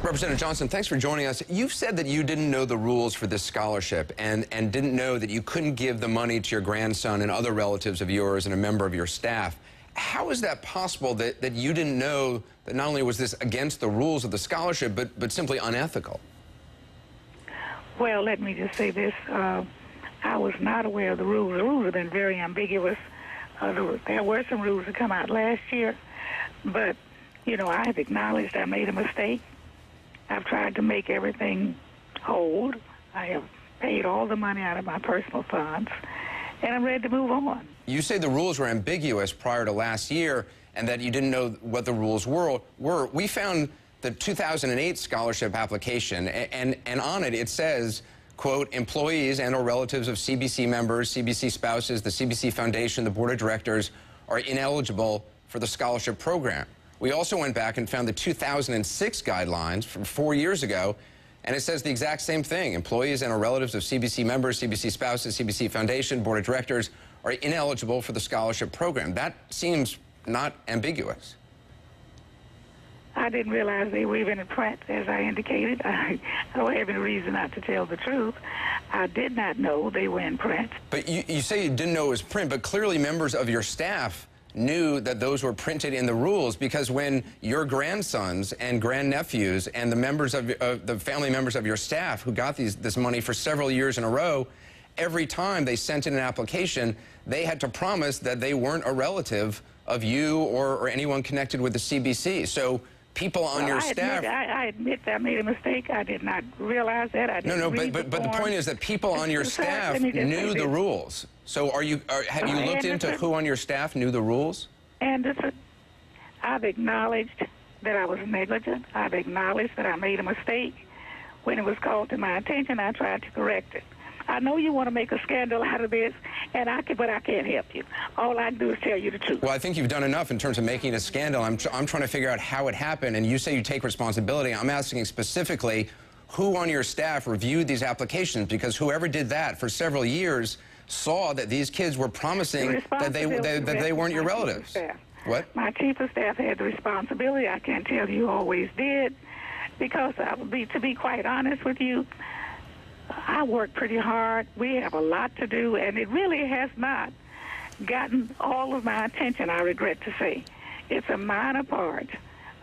Representative Johnson, thanks for joining us. You've said that you didn't know the rules for this scholarship and didn't know that you couldn't give the money to your grandson and other relatives of yours and a member of your staff. How is that possible that you didn't know that not only was this against the rules of the scholarship, but simply unethical? Well, let me just say this. I was not aware of the rules. The rules have been very ambiguous. There were some rules that come out last year, but, you know, I have acknowledged I made a mistake. I've tried to make everything hold. I have paid all the money out of my personal funds, and I'm ready to move on. You say the rules were ambiguous prior to last year and that you didn't know what the rules were. We found the 2008 scholarship application, and on it, it says, quote, employees and or relatives of CBC members, CBC spouses, the CBC Foundation, the Board of Directors are ineligible for the scholarship program. We also went back and found the 2006 guidelines from 4 years ago, and it says the exact same thing. Employees and or relatives of CBC members, CBC spouses, CBC Foundation, Board of Directors are ineligible for the scholarship program. That seems not ambiguous. I didn't realize they were even in print, as I indicated. I don't have any reason not to tell the truth. I did not know they were in print. But you say you didn't know it was print, but clearly members of your staff knew that those were printed in the rules, because when your grandsons and grandnephews and the members of the family members of your staff who got this money for several years in a row, every time they sent in an application, they had to promise that they weren't a relative of you or anyone connected with the CBC. So people on your staff... I admit I made a mistake. I did not realize that. I didn't but the point is that people on your staff knew the rules. So have you looked into who on your staff knew the rules? Anderson, I've acknowledged that I was negligent. I've acknowledged that I made a mistake. When it was called to my attention, I tried to correct it. I know you want to make a scandal out of this, but I can't help you. All I can do is tell you the truth. Well, I think you've done enough in terms of making a scandal. I'm trying to figure out how it happened, and you say you take responsibility. I'm asking specifically who on your staff reviewed these applications, because whoever did that for several years saw that these kids were promising that they weren't your relatives. What? My chief of staff had the responsibility. I can't tell you always did, because to be quite honest with you, I work pretty hard. We have a lot to do, and it really has not gotten all of my attention, I regret to say. It's a minor part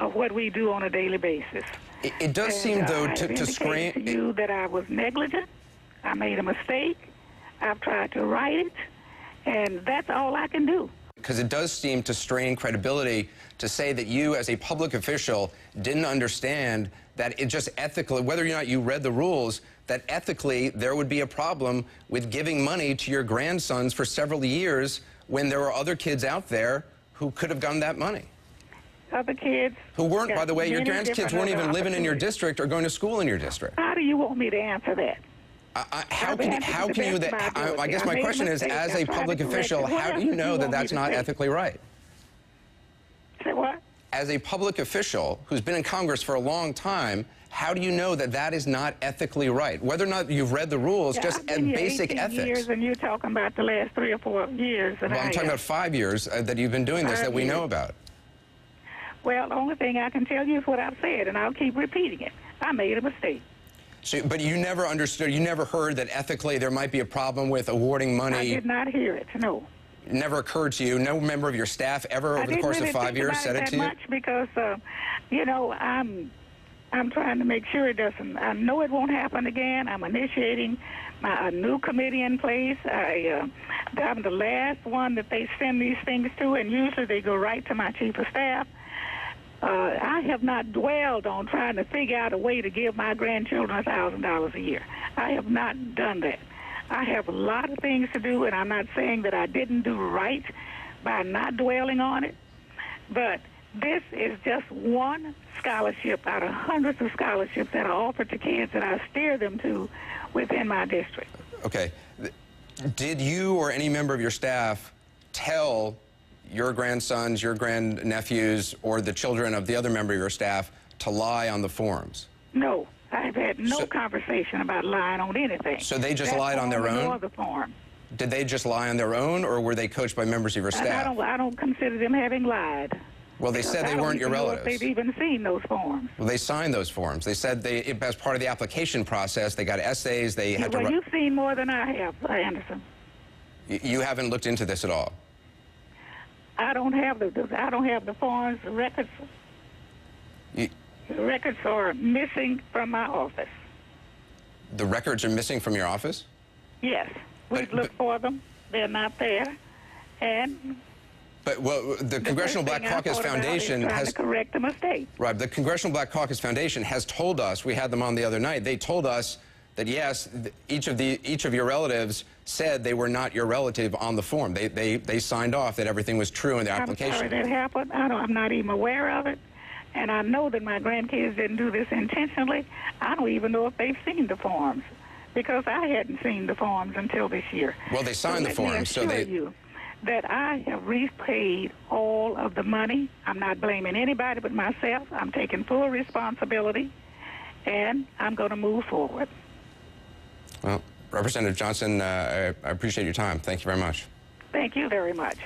of what we do on a daily basis. It does seem, though, to screen... to you that I was negligent. I made a mistake. I've tried to right it, and that's all I can do. Because it does seem to strain credibility to say that you, as a public official, didn't understand that it just ethically, whether or not you read the rules, that ethically there would be a problem with giving money to your grandsons for several years when there were other kids out there who could have gotten that money. Other kids who weren't, by the way, your grandkids weren't even living in your district or going to school in your district. How do you want me to answer that? How can you, I guess my question is, as a public official, how do you know that that's not ethically right? Say what? As a public official who's been in Congress for a long time, how do you know that that is not ethically right? Whether or not you've read the rules, just basic ethics. Years, and you're talking about the last 3 or 4 years. Well, I'm talking about 5 years that you've been doing this that we know about. Well, the only thing I can tell you is what I've said, and I'll keep repeating it. I made a mistake. So, but you never understood, you never heard that ethically there might be a problem with awarding money? I did not hear it, no. It never occurred to you? No member of your staff ever over the course of 5 years said it to you? I didn't really think about it that much because, you know, I'm trying to make sure it doesn't. I know it won't happen again. I'm initiating a new committee in place. I'm the last one that they send these things to, and usually they go right to my chief of staff. I have not dwelled on trying to figure out a way to give my grandchildren $1,000 a year. I have not done that. I have a lot of things to do, and I'm not saying that I didn't do right by not dwelling on it, but this is just one scholarship out of hundreds of scholarships that are offered to kids that I steer them to within my district. Okay. Did you or any member of your staff tell your grandsons, your grandnephews, or the children of the other member of your staff to lie on the forms? No. I've had no conversation about lying on anything. So they just lied on their own? No other form. Did they just lie on their own, or were they coached by members of your staff? I don't consider them having lied. Well, they said they weren't your relatives. They've even seen those forms. Well, they signed those forms. They said as part of the application process, they got essays. They had to. Well, you've seen more than I have, Anderson. You haven't looked into this at all. I don't have the forms. The records. The records are missing from my office. The records are missing from your office? Yes, we've looked for them. They're not there, and. But well, the Congressional Black Caucus Foundation has to correct the mistake. Right. The Congressional Black Caucus Foundation has told us. We had them on the other night. They told us that yes, each of your relatives said they were not your relative on the form. They signed off that everything was true in their application. I'm sorry that happened. I'm not even aware of it, and I know that my grandkids didn't do this intentionally. I don't even know if they've seen the forms, because I hadn't seen the forms until this year. Well, they signed the forms, so they. You that I have repaid all of the money. I'm not blaming anybody but myself. I'm taking full responsibility, and I'm going to move forward. Well, Representative Johnson, I appreciate your time. Thank you very much. Thank you very much.